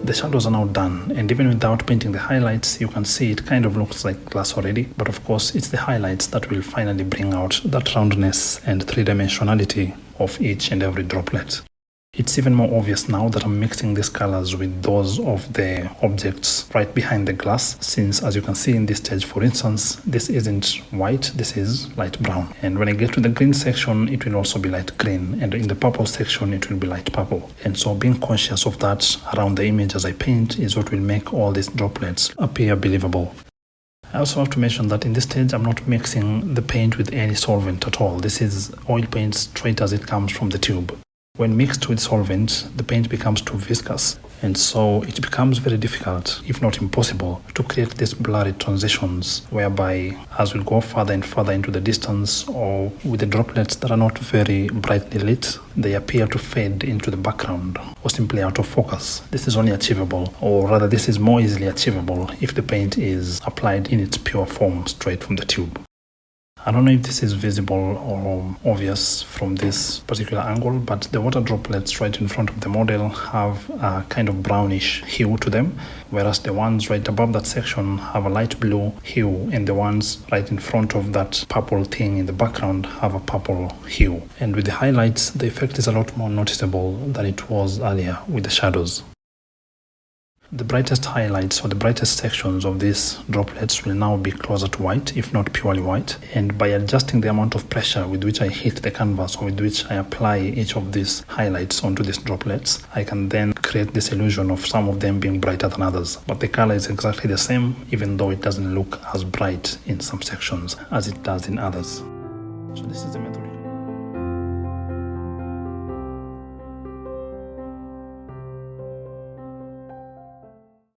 The shadows are now done, and even without painting the highlights, you can see it kind of looks like glass already. But of course, it's the highlights that will finally bring out that roundness and three-dimensionality of each and every droplet. It's even more obvious now that I'm mixing these colors with those of the objects right behind the glass, since as you can see in this stage, for instance, this isn't white, this is light brown. And when I get to the green section, it will also be light green, and in the purple section, it will be light purple. And so being conscious of that around the image as I paint is what will make all these droplets appear believable. I also have to mention that in this stage, I'm not mixing the paint with any solvent at all. This is oil paint straight as it comes from the tube. When mixed with solvent, the paint becomes too viscous, and so it becomes very difficult, if not impossible, to create these blurry transitions whereby as we go further and further into the distance, or with the droplets that are not very brightly lit, they appear to fade into the background or simply out of focus. This is only achievable, or rather this is more easily achievable, if the paint is applied in its pure form straight from the tube. I don't know if this is visible or obvious from this particular angle, but the water droplets right in front of the model have a kind of brownish hue to them, whereas the ones right above that section have a light blue hue, and the ones right in front of that purple thing in the background have a purple hue. And with the highlights, the effect is a lot more noticeable than it was earlier with the shadows. The brightest highlights or the brightest sections of these droplets will now be closer to white, if not purely white. And by adjusting the amount of pressure with which I hit the canvas, or with which I apply each of these highlights onto these droplets, I can then create this illusion of some of them being brighter than others. But the color is exactly the same, even though it doesn't look as bright in some sections as it does in others. So this is the method